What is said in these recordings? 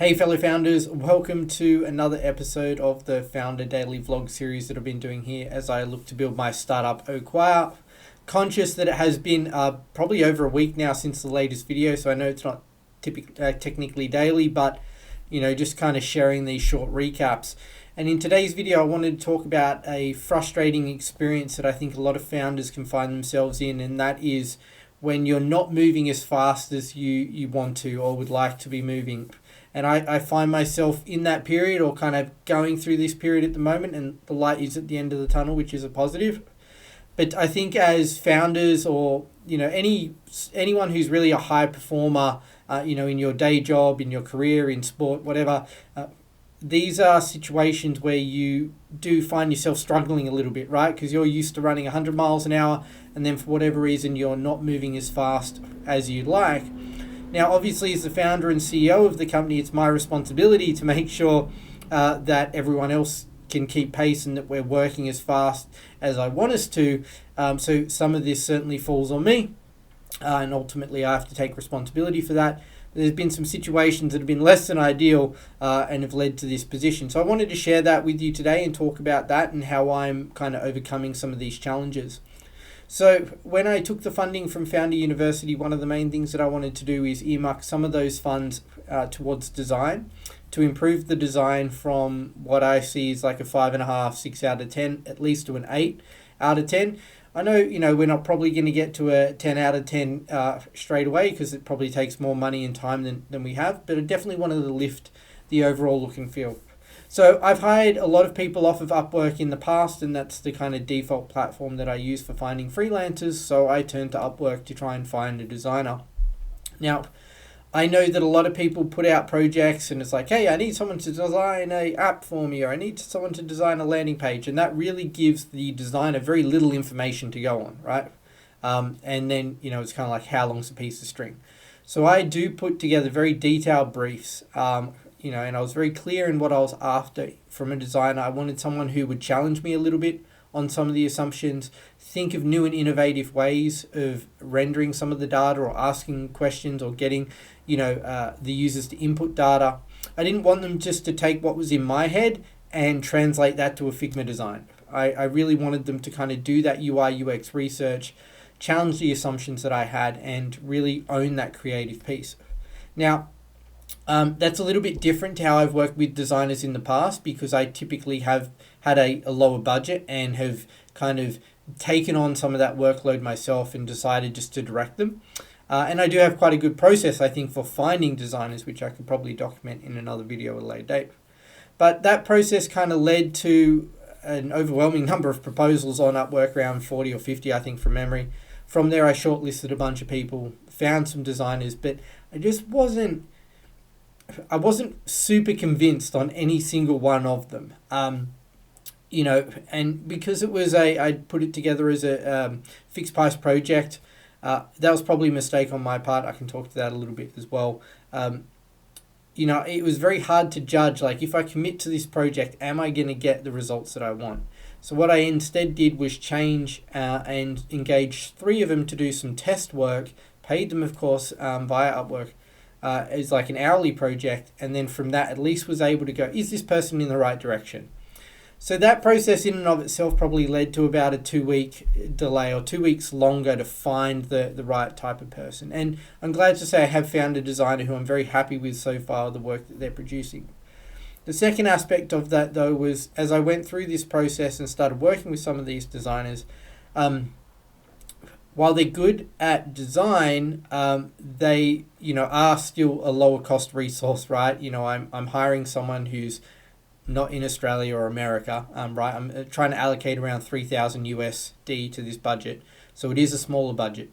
Hey fellow founders, welcome to another episode of the Founder Daily Vlog series that I've been doing here as I look to build my startup Oquire. Conscious that it has been probably over a week now since the latest video, so I know it's not technically daily, but just kind of sharing these short recaps. And in today's video, I wanted to talk about a frustrating experience that I think a lot of founders can find themselves in, and that is when you're not moving as fast as you want to or would like to be moving. And I find myself in that period or kind of going through this period at the moment, and the light is at the end of the tunnel, which is a positive. But I think as founders or, anyone who's really a high performer, in your day job, in your career, in sport, whatever, these are situations where you do find yourself struggling a little bit, right? Because you're used to running 100 miles an hour, and then for whatever reason, you're not moving as fast as you'd like. Now, obviously, as the founder and CEO of the company, it's my responsibility to make sure that everyone else can keep pace and that we're working as fast as I want us to. So some of this certainly falls on me, and ultimately I have to take responsibility for that. There's been some situations that have been less than ideal and have led to this position. So I wanted to share that with you today and talk about that and how I'm kind of overcoming some of these challenges. So when I took the funding from Founder University, one of the main things that I wanted to do is earmark some of those funds towards design, to improve the design from what I see is like a 5.5, 6 out of 10, at least to an 8 out of 10. I know, we're not probably going to get to a 10 out of 10 straight away, because it probably takes more money and time than we have, but I definitely wanted to lift the overall look and feel. So I've hired a lot of people off of Upwork in the past, and that's the kind of default platform that I use for finding freelancers. So I turned to Upwork to try and find a designer. Now, I know that a lot of people put out projects and it's like, hey, I need someone to design an app for me, or I need someone to design a landing page. And that really gives the designer very little information to go on, right? And then, it's kind of like, how long's a piece of string? So I do put together very detailed briefs, and I was very clear in what I was after from a designer. I wanted someone who would challenge me a little bit on some of the assumptions, think of new and innovative ways of rendering some of the data or asking questions or getting, the users to input data. I didn't want them just to take what was in my head and translate that to a Figma design. I really wanted them to kind of do that UI UX research, challenge the assumptions that I had, and really own that creative piece. Now, that's a little bit different to how I've worked with designers in the past, because I typically have had a lower budget and have kind of taken on some of that workload myself and decided just to direct them. And I do have quite a good process, I think, for finding designers, which I could probably document in another video at a later date. But that process kind of led to an overwhelming number of proposals on Upwork, around 40 or 50, I think, from memory. From there, I shortlisted a bunch of people, found some designers, but I wasn't super convinced on any single one of them. And because it was I put it together as a fixed price project, that was probably a mistake on my part. I can talk to that a little bit as well. It was very hard to judge, like, if I commit to this project, am I going to get the results that I want? So what I instead did was change and engage 3 of them to do some test work, paid them, of course, via Upwork, as like an hourly project, and then from that at least was able to go, is this person in the right direction? So that process in and of itself probably led to about a 2-week delay, or 2 weeks longer to find the right type of person. And I'm glad to say I have found a designer who I'm very happy with so far, the work that they're producing. The second aspect of that, though, was as I went through this process and started working with some of these designers, while they're good at design, they are still a lower cost resource, right? I'm hiring someone who's not in Australia or America, right? I'm trying to allocate around 3,000 USD to this budget, so it is a smaller budget.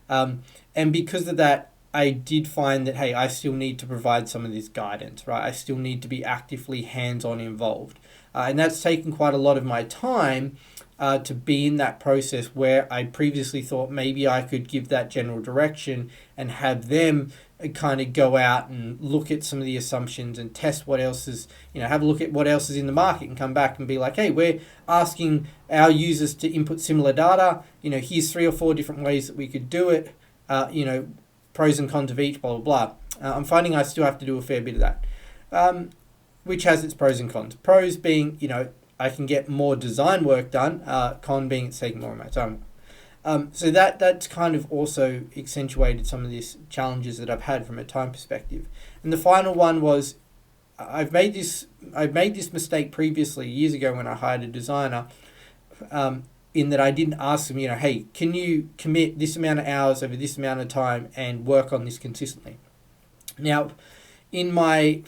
And because of that, I did find that, hey, I still need to provide some of this guidance, right? I still need to be actively hands-on involved. And that's taken quite a lot of my time to be in that process, where I previously thought maybe I could give that general direction and have them kind of go out and look at some of the assumptions and test what else is, have a look at what else is in the market and come back and be like, hey, we're asking our users to input similar data. Here's 3 or 4 different ways that we could do it. Pros and cons of each, blah, blah, blah. I'm finding I still have to do a fair bit of that. which has its pros and cons. Pros being, I can get more design work done. Con being it's taking more of my time. So that's kind of also accentuated some of these challenges that I've had from a time perspective. And the final one was I've made this mistake previously years ago when I hired a designer, in that I didn't ask them, hey, can you commit this amount of hours over this amount of time and work on this consistently? Now, in my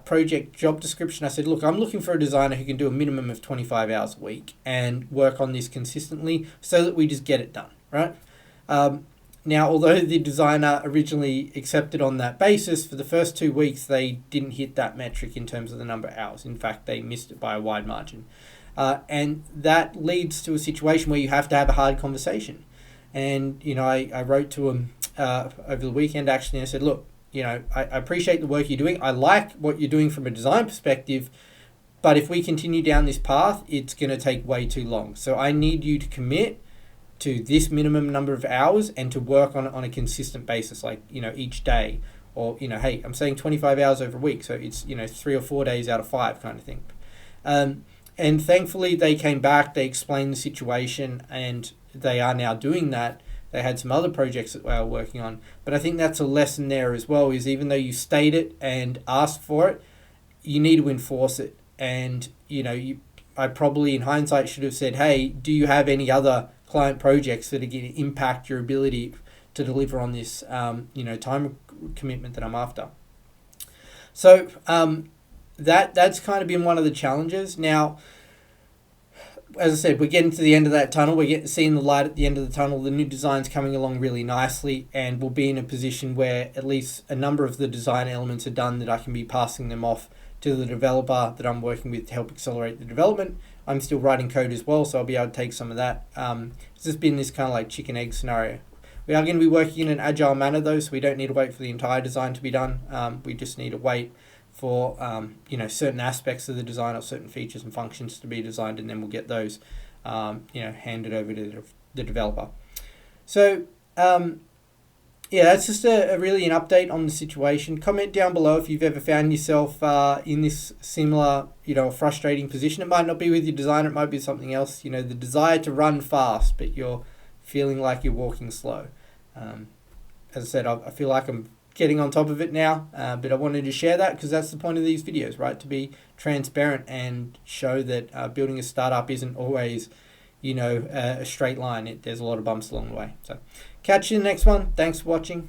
project job description, I said, look, I'm looking for a designer who can do a minimum of 25 hours a week and work on this consistently so that we just get it done, right? Now, although the designer originally accepted on that basis, for the first 2 weeks, they didn't hit that metric in terms of the number of hours. In fact, they missed it by a wide margin. And that leads to a situation where you have to have a hard conversation. And, I wrote to him over the weekend, actually, and I said, look, I appreciate the work you're doing. I like what you're doing from a design perspective, but if we continue down this path, it's going to take way too long. So I need you to commit to this minimum number of hours and to work on it on a consistent basis, like, each day. Or, hey, I'm saying 25 hours over a week, so it's, 3 or 4 days out of 5 kind of thing. And thankfully they came back, they explained the situation, and they are now doing that. They had some other projects that they were working on. But I think that's a lesson there as well, is even though you state it and ask for it, you need to enforce it. And, I probably in hindsight should have said, hey, do you have any other client projects that are going to impact your ability to deliver on this, time commitment that I'm after? So that's kind of been one of the challenges. Now, as I said, we're getting to the end of that tunnel. We're seeing the light at the end of the tunnel. The new design's coming along really nicely, and we'll be in a position where at least a number of the design elements are done that I can be passing them off to the developer that I'm working with to help accelerate the development. I'm still writing code as well, so I'll be able to take some of that. It's just been this kind of like chicken egg scenario. We are going to be working in an agile manner though, so we don't need to wait for the entire design to be done. We just need to wait for certain aspects of the design or certain features and functions to be designed, and then we'll get those handed over to the developer. So that's just a really an update on the situation. Comment down below if you've ever found yourself in this similar frustrating position. It might not be with your designer, it might be something else. The desire to run fast, but you're feeling like you're walking slow. As I said, I feel like I'm getting on top of it now, but I wanted to share that because that's the point of these videos, right? To be transparent and show that building a startup isn't always, a straight line. There's a lot of bumps along the way. So catch you in the next one. Thanks for watching.